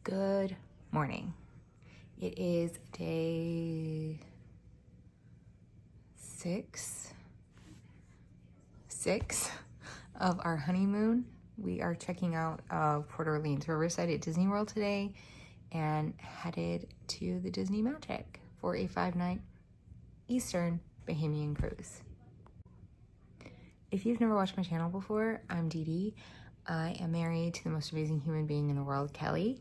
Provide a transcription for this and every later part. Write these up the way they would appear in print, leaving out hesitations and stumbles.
Good morning. It is day six of our honeymoon. We are checking out of Port Orleans, Riverside at Disney World today and headed to the Disney Magic for a 5-night Eastern Bahamian cruise. If you've never watched my channel before, I'm Deedee. I am married to the most amazing human being in the world, Kelly,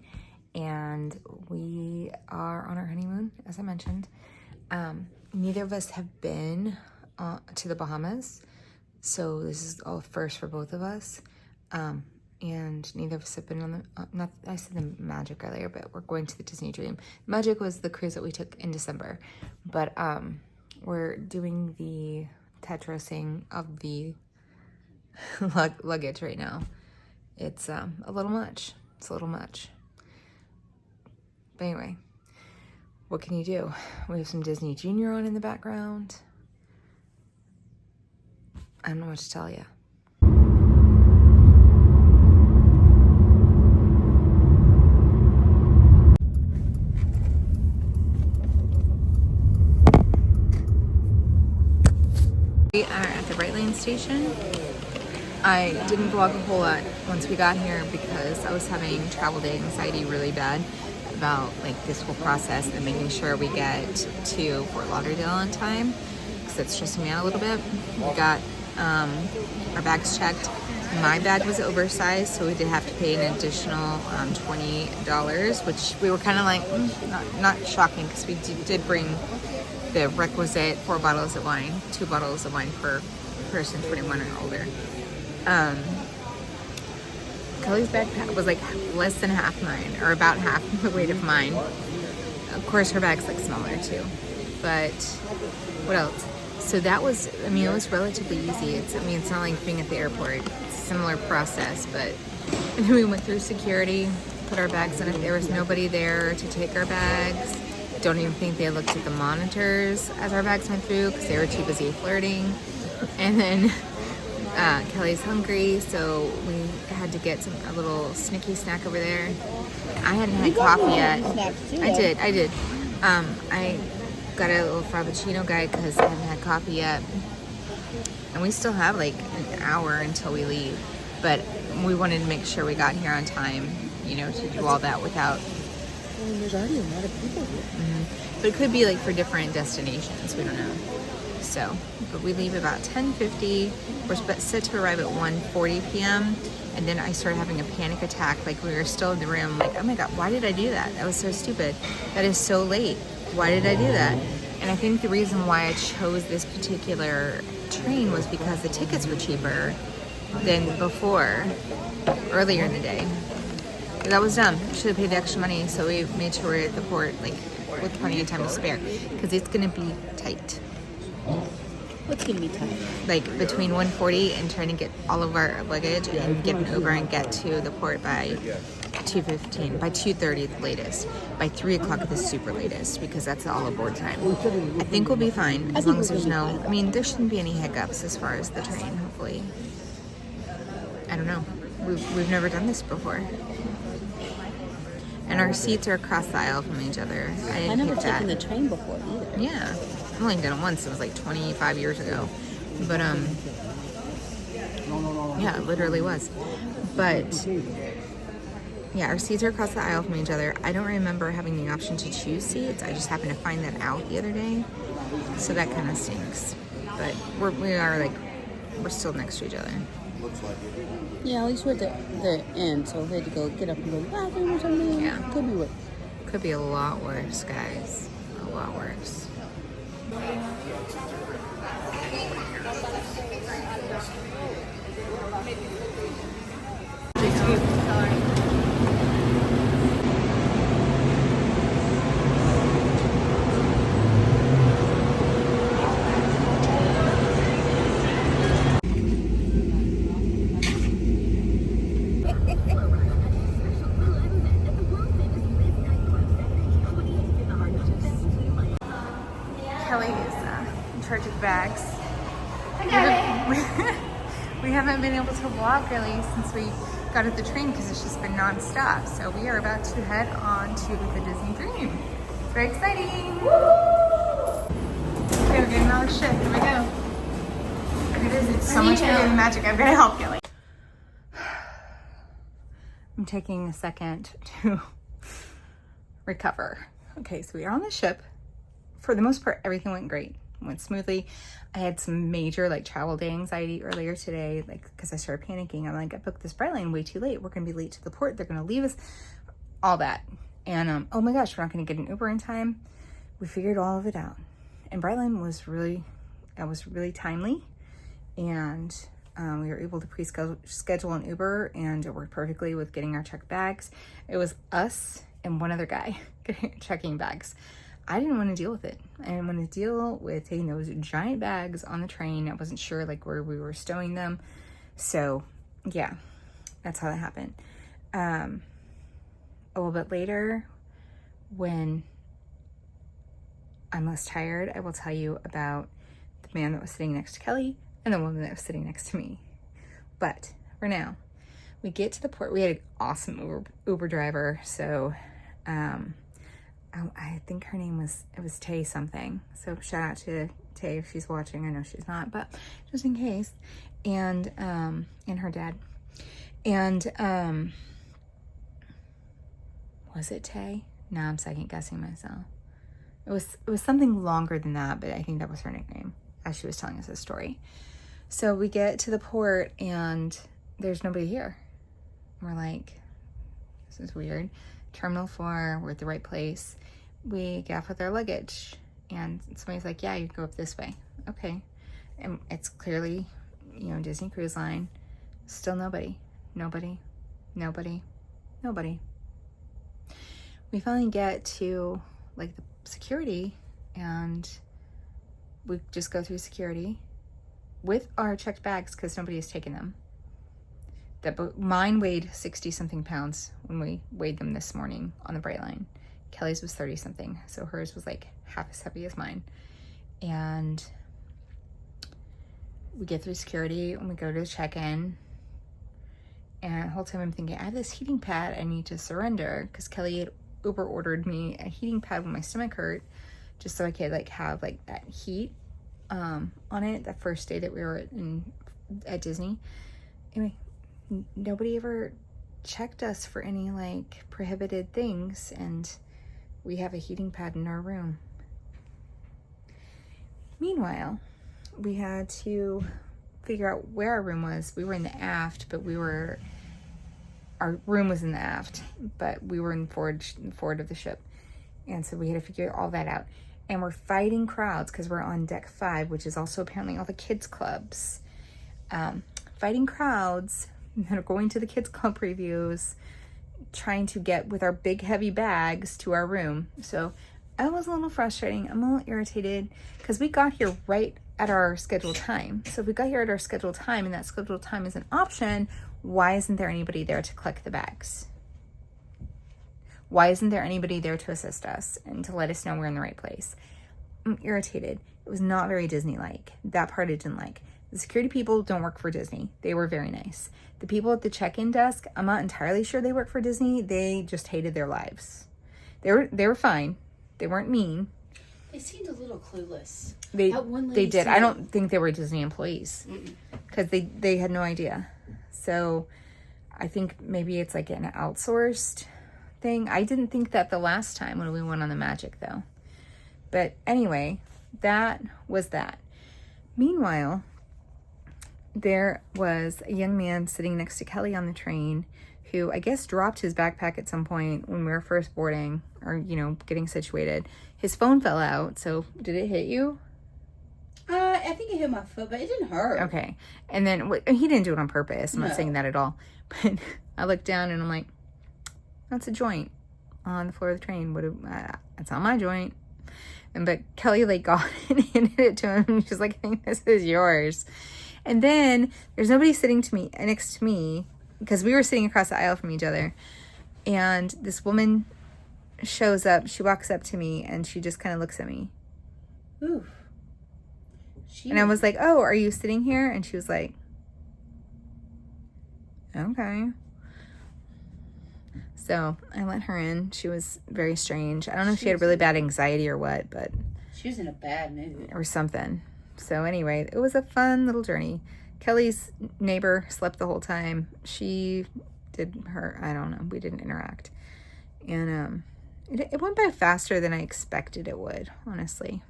and we are on our honeymoon, as I mentioned. Neither of us have been to the Bahamas, so this is all first for both of us. And neither of us have been on the, I said the Magic earlier, but we're going to the Disney Dream. Magic was the cruise that we took in December, but we're doing the Tetrasing of the luggage right now. It's a little much. It's a little much. But anyway, what can you do? We have some Disney Junior on in the background. I don't know what to tell you. We are at the Brightline station. I didn't vlog a whole lot once we got here because I was having travel day anxiety really bad about like this whole process and making sure we get to Fort Lauderdale on time because it's stressing me out a little bit. We got our bags checked. My bag was oversized, so we did have to pay an additional $20, which we were kind of like not shocking because we did bring the requisite 4 bottles of wine, 2 bottles of wine per person, 21 or older. Kelly's backpack was like less than half mine, or about half the weight of mine. Of course, her bag's like smaller too. But what else? So that was, I mean, it was relatively easy. It's not like being at the airport. It's a similar process, but and then we went through security, put our bags in. If there was nobody there to take our bags, don't even think they looked at the monitors as our bags went through because they were too busy flirting. And then Kelly's hungry, so we had to get a little snicky snack over there. I hadn't had coffee yet. I did. I got a little frappuccino guy because I hadn't had coffee yet. And we still have like an hour until we leave, but we wanted to make sure we got here on time, you know, to do all that without. Well, there's already a lot of people here. Mm-hmm. But it could be like for different destinations. We don't know. So, but we leave about 10:50. We're set to arrive at 1:40 p.m. And then I started having a panic attack. Like we were still in the room. Like, oh my God, why did I do that? That was so stupid. That is so late. Why did I do that? And I think the reason why I chose this particular train was because the tickets were cheaper than before, earlier in the day. But that was dumb. Should have paid the extra money. So we made sure we're at the port, like with plenty of time to spare, because it's gonna be tight. What's gonna be tight? Like between 1:40 and trying to get all of our luggage and get an Uber and get to the port by 2:15, by 2:30 the latest, by 3 o'clock at the super latest, because that's the all aboard time. I think we'll be fine as long as there's no, I mean, there shouldn't be any hiccups as far as the train, hopefully. I don't know. We've never done this before. And our seats are across the aisle from each other. I never taken the train before either. Yeah. I've only done it once. It was like 25 years ago. But, yeah, it literally was. But, yeah, our seats are across the aisle from each other. I don't remember having the option to choose seats. I just happened to find that out the other day. So that kind of stinks. But we're still next to each other. Yeah, at least we're at the end, so if we had to go get up and go to the bathroom or something, yeah. Could be worse. Could be a lot worse, guys. A lot worse. Kelly is in charge of bags. We haven't been able to vlog really since we got at the train because it's just been nonstop. So we are about to head on to the Disney Dream. It's very exciting. Okay, we're getting on the ship. Here we go. It is. It's so much bigger than magic. I'm gonna help Kelly. I'm taking a second to recover. Okay, so we are on the ship. For the most part, everything went great. Went smoothly. I had some major like travel day anxiety earlier today, like because I started panicking. I'm like, I booked this Brightline way too late. We're gonna be late to the port. They're gonna leave us. All that. And oh my gosh, we're not gonna get an Uber in time. We figured all of it out. And Brightline was really timely. And we were able to schedule an Uber, and it worked perfectly with getting our checked bags. It was us and one other guy checking bags. I didn't want to deal with it. I didn't want to deal with taking those giant bags on the train. I wasn't sure like where we were stowing them. So yeah, that's how that happened. A little bit later, when I'm less tired, I will tell you about the man that was sitting next to Kelly and the woman that was sitting next to me. But for now, we get to the port. We had an awesome Uber driver. So I think her name was Tay something. So shout out to Tay if she's watching. I know she's not, but just in case. And her dad. And was it Tay? No, I'm second guessing myself. It was something longer than that, but I think that was her nickname as she was telling us this story. So we get to the port and there's nobody here. We're like, this is weird. Terminal 4, we're at the right place. We get off with our luggage and somebody's like, yeah, you go up this way. Okay. And it's clearly, Disney Cruise Line. Still nobody. We finally get to like the security and we just go through security with our checked bags because nobody has taken them. Mine weighed 60 something pounds when we weighed them this morning on the Brightline. Kelly's was 30 something. So hers was like half as heavy as mine. And we get through security and we go to check-in. And the whole time I'm thinking, I have this heating pad I need to surrender because Kelly had Uber ordered me a heating pad when my stomach hurt just so I could like have like that heat on it that first day that we were at Disney. Anyway, nobody ever checked us for any like prohibited things, and we have a heating pad in our room. Meanwhile, we had to figure out where our room was. We were in the aft, but our room was in the aft, but we were in the forward of the ship. And so we had to figure all that out. And we're fighting crowds because we're on deck 5, which is also apparently all the kids clubs. Fighting crowds that are going to the kids club previews, trying to get with our big heavy bags to our room. So I was a little frustrating. I'm a little irritated because we got here right at our scheduled time. So if we got here at our scheduled time and that scheduled time is an option, why isn't there anybody there to collect the bags? Why isn't there anybody there to assist us and to let us know we're in the right place? I'm irritated. It was not very Disney-like. That part I didn't like. The security people don't work for Disney. They were very nice. The people at the check-in desk, I'm not entirely sure they work for Disney. They just hated their lives. They were fine. They weren't mean. They seemed a little clueless. They did. I don't think they were Disney employees because they had no idea. So I think maybe it's like an outsourced thing. I didn't think that the last time when we went on the Magic though. But anyway, that was that. Meanwhile, there was a young man sitting next to Kelly on the train who I guess dropped his backpack at some point when we were first boarding or, getting situated. His phone fell out. So did it hit you? I think it hit my foot, but it didn't hurt. Okay. And then he didn't do it on purpose. I'm not saying that at all. But I looked down and I'm like, that's a joint on the floor of the train. It's on my joint. But Kelly got it and handed it to him. And she's like, I think this is yours. And then there's nobody sitting next to me because we were sitting across the aisle from each other. And this woman shows up. She walks up to me and she just kind of looks at me. Oof. And I was like, oh, are you sitting here? And she was like, okay. So I let her in. She was very strange. I don't know if she had really bad anxiety or what, but She was in a bad mood. or something. So anyway, it was a fun little journey. Kelly's neighbor slept the whole time. She did her, I don't know, we didn't interact. And it went by faster than I expected it would, honestly.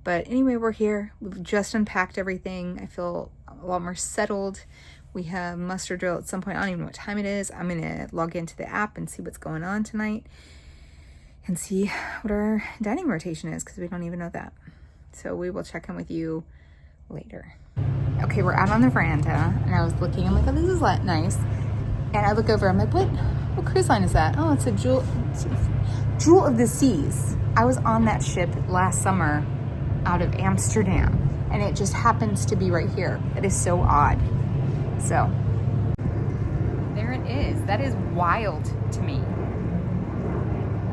But anyway, we're here. We've just unpacked everything. I feel a lot more settled. We have muster drill at some point. I don't even know what time it is. I'm going to log into the app and see what's going on tonight and see what our dining rotation is, because we don't even know that. So we will check in with you later. Okay, we're out on the veranda, and I was looking. I'm like, oh, this is nice. And I look over. I'm like, what cruise line is that? Oh, it's a Jewel of the Seas. I was on that ship last summer out of Amsterdam, and it just happens to be right here. It is so odd. So there it is. That is wild to me.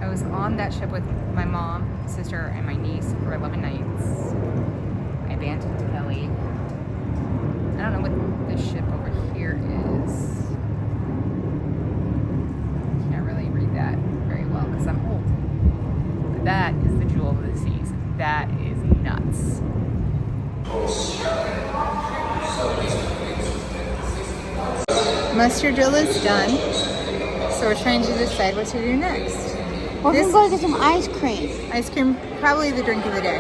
I was on that ship with my mom, sister, and my niece for 11 nights. I abandoned Kelly. I don't know what this ship over here is. Can't really read that very well because I'm old. But that is the Jewel of the Seas. That is nuts. Mustard drill is done. So we're trying to decide what to do next. We're going to go get some ice cream. Ice cream, probably the drink of the day.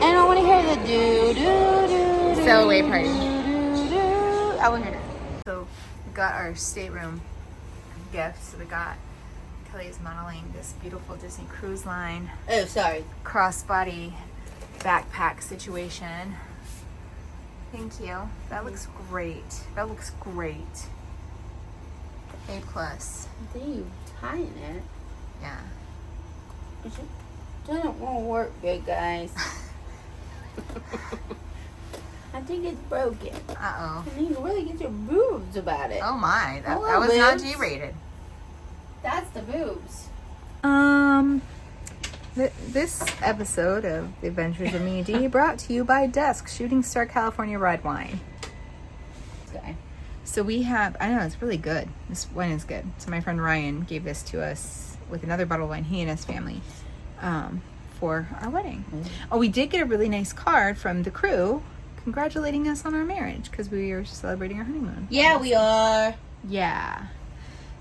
And I want to hear the do-do-do-do. Sail away party. I will hear it. So we got our stateroom gifts. So we got Kelly's modeling this beautiful Disney Cruise Line Oh, sorry. crossbody backpack situation. Thank you. That looks great. That looks great. A+. I think you tying it. Yeah. It doesn't want to work good, guys. I think it's broken. Uh-oh. And you can really get your boobs about it. Oh my. That Hello, was not boobs. G-rated. That's the boobs. This episode of The Adventures of Me and Dee brought to you by Desk Shooting Star California Red Wine. Okay. So we have, I know, it's really good. This wine is good. So my friend Ryan gave this to us with another bottle of wine, he and his family, for our wedding. Mm. Oh, we did get a really nice card from the crew congratulating us on our marriage because we were celebrating our honeymoon. Yeah, we are. Yeah.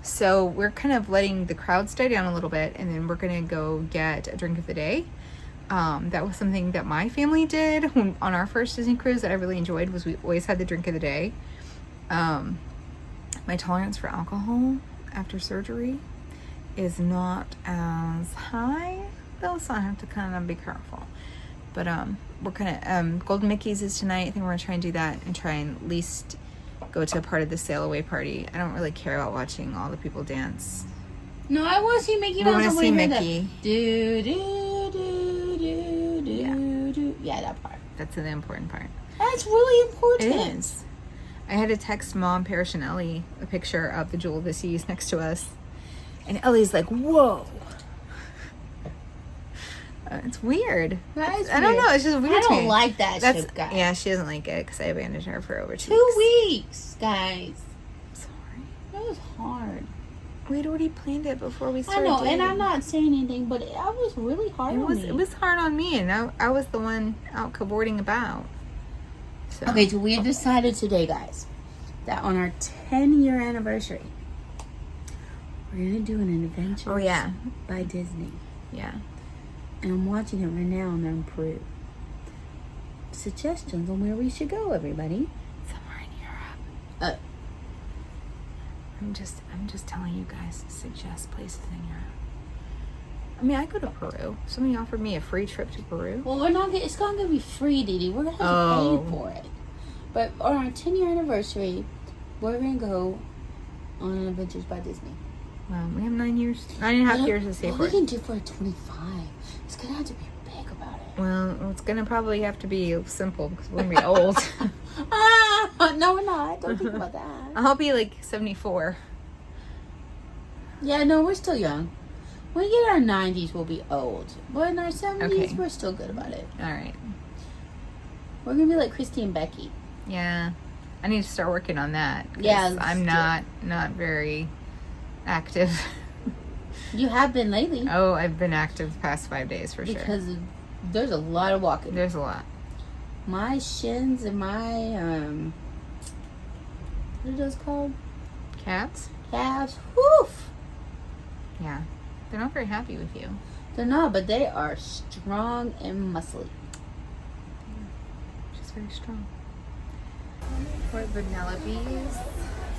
So we're kind of letting the crowds die down a little bit, and then we're going to go get a drink of the day. That was something that my family did on our first Disney cruise that I really enjoyed, was we always had the drink of the day. My tolerance for alcohol after surgery is not as high, though, so I have to kind of be careful. But we're gonna Golden Mickey's is tonight. I think we're gonna try and do that and try and at least go to a part of the sail away party. I don't really care about watching all the people dance. No, I want to see Mickey We Mouse. want to see Mickey. Do do do do do Yeah. do. Yeah, that part. That's the important part. That's really important. It is. I had to text Mom, Parrish, and Ellie a picture of the Jewel of the Seas next to us. And Ellie's like, whoa. It's weird. That is I don't weird. know. It's just weird I to don't me. like that ship, guys. Yeah, she doesn't like it because I abandoned her for over 2 2 weeks, guys. Sorry. That was hard. We'd already planned it before we I started know, dating. and I'm not saying anything, but it was really hard on me. It was hard on me, and I was the one out cavorting about. So. Okay, so we have decided today, guys, that on our 10-year anniversary, we're going to do an adventure. Oh, yeah. By Disney. Yeah. And I'm watching it right now on Peru. Suggestions on where we should go, everybody. Somewhere in Europe. I'm just telling you guys, suggest places in Europe. I mean, I go to Peru. Somebody offered me a free trip to Peru. Well, we're not. It's not going to be free, Deedee. We're going to have to pay for it. But on our 10-year anniversary, we're going to go on Adventures by Disney. Well, we have 9 years, 9.5 years to save for We it. can do for 25. It's going to have to be big about it. Well, it's gonna probably have to be simple because we're gonna be old. No, we're not. Don't think about that. I'll be like 74. Yeah, no, we're still young. When we get in our 90s, we'll be old. But in our 70s, Okay. we're still good about it. All right. We're going to be like Christy and Becky. Yeah, I need to start working on that. 'cause Yeah, I'm let's not very active. You have been lately. Oh, I've been active the past 5 days for sure. Because there's a lot of walking. There's a lot. My shins and my, what are those called? Cats? Calves. Woof. Yeah. They're not very happy with you. They're not, but they are strong and muscly. She's very strong. Fort Vanellope's.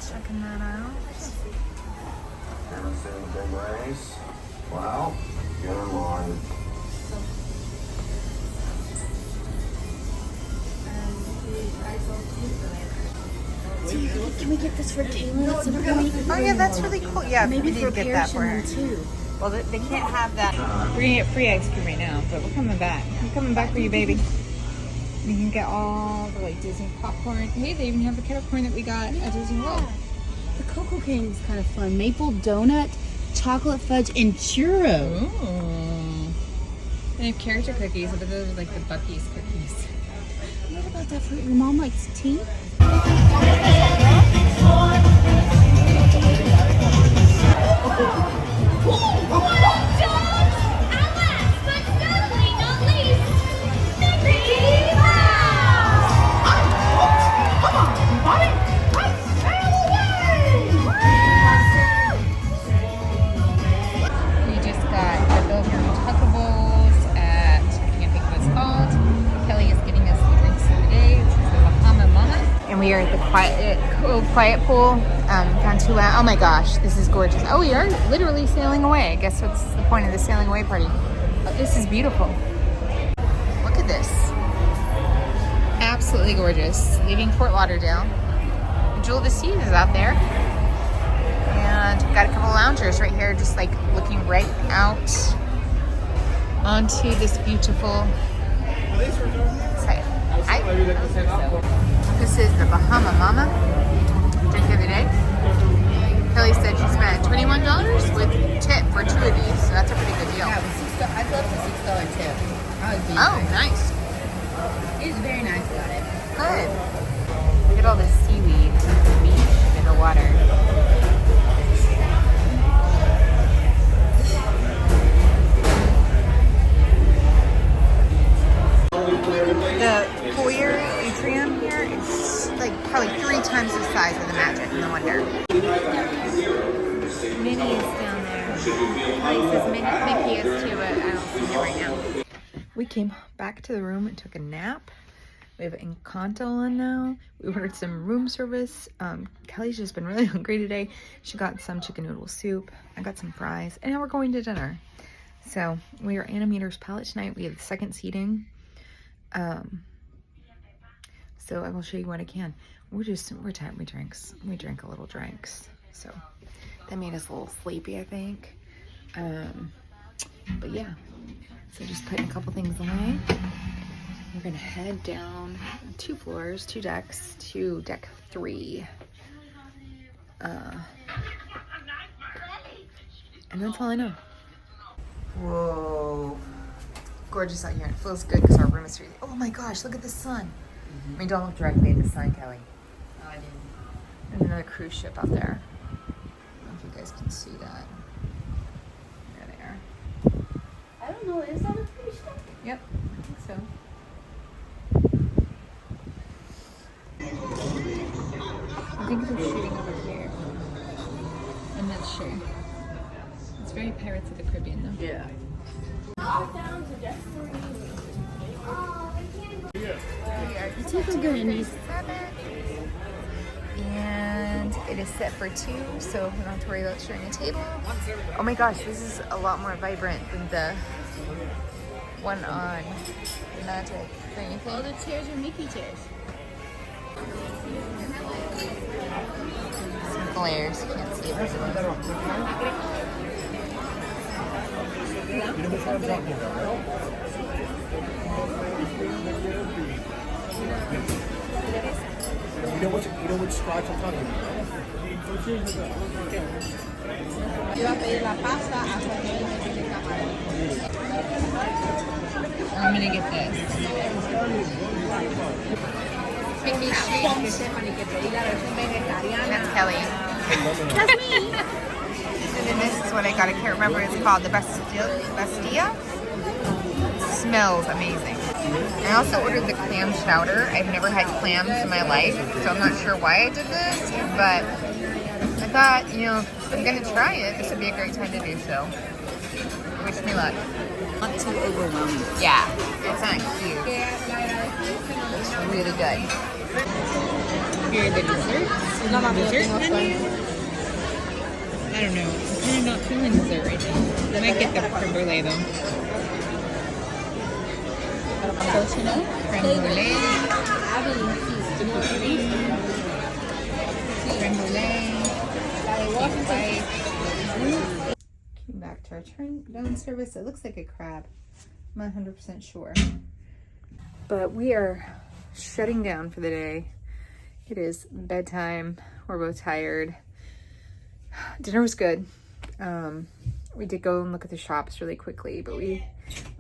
Checking that out. Wow, you're on. Can we get this for Taylor at some point? Oh yeah, that's really cool. Yeah, Maybe we for did get that for her. too. Well, they can't have that. We're gonna get free ice cream right now, but we're coming back. I'm coming back for you, baby. You can get all the like Disney popcorn. Hey, they even have the kettle corn that we got at Disney World. The Cocoa King is kind of fun. Maple donut, chocolate fudge, and churro. Ooh. They have character cookies. What are those? Like the Bucky's cookies. What about that fruit? Your mom likes tea? We just got the Belgian Tuckables at, I can't think of what it's called. Kelly is getting us the drinks of the day. This is the Bahama Mama. And we are at the quiet pool. Found 2 hours. Oh my gosh, this is gorgeous. Oh, we are literally sailing away. I guess what's the point of the sailing away party? Oh, this is beautiful. Look at this. Absolutely gorgeous. Leaving Fort Lauderdale. The Jewel of the Seas is out there. And we've got a couple of loungers right here, just like looking right out onto this beautiful site. This is the Bahama Mama drink of the day. Kelly said she spent $21 with tip for 2 of these, so that's a pretty good deal. Yeah, I'd love the $6 tip. I would be Nice. It's very nice about it. Good. Look at all the seaweed on the beach in the water. The foyer atrium here is like probably 3 times the size of the Magic in the Wonder. Minnie is down there. Kelly says Mickey is too, but I don't see him right now. We came back to the room and took a nap. We have Encanto on now. We ordered some room service. Kelly's just been really hungry today. She got some chicken noodle soup. I got some fries. And now we're going to dinner. So we are Animator's Palate tonight. We have the second seating. So I will show you what I can. We're tired. We drank a little drinks. So that made us a little sleepy, I think. But yeah. So just putting a couple things away. We're gonna head down 2 floors, 2 decks, to deck 3. And that's all I know. Whoa. Gorgeous out here. It feels good because our room is 3. Oh my gosh, look at the sun. I mean, don't look directly at the sun, Kelly. Oh, I didn't. There's another cruise ship out there. I don't know if you guys can see that. There they are. I don't know. Is that a cruise ship? Yep, I think so. I think they're shooting over here. I'm not sure. It's very Pirates of the Caribbean though. Yeah. It's even good in these. And it is set for 2, so we don't have to worry about sharing a table. Oh my gosh, this is a lot more vibrant than the one on Magic. Don't you think? Oh, the chairs are Mickey chairs. Some glares, you can't see it. You know which scratch I'm talking about? I'm gonna get this. Mickey Street. That's Kelly. That's me. And then this is what I got. I can't remember what it's called. The Bastilla. Smells amazing. I also ordered the clam chowder. I've never had clams in my life, so I'm not sure why I did this, but I thought, you know, if I'm gonna try it, this would be a great time to do so. Wish me luck. Not too overwhelming. Yeah, it's not huge. It's really good. Here are the desserts. Dessert menu. I don't know. I'm kind of not feeling dessert right now. I might get the creme brulee though. Creme brulee. Creme brulee. Came back to our turn down service. It looks like a crab. I'm not 100% sure. But we are shutting down for the day. It is bedtime. We're both tired. Dinner was good. We did go and look at the shops really quickly, but we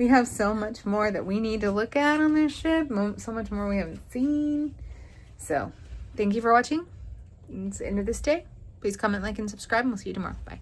have so much more that we need to look at on this ship. So much more we haven't seen. So thank you for watching. It's the end of this day. Please comment, like, and subscribe, and we'll see you tomorrow. Bye.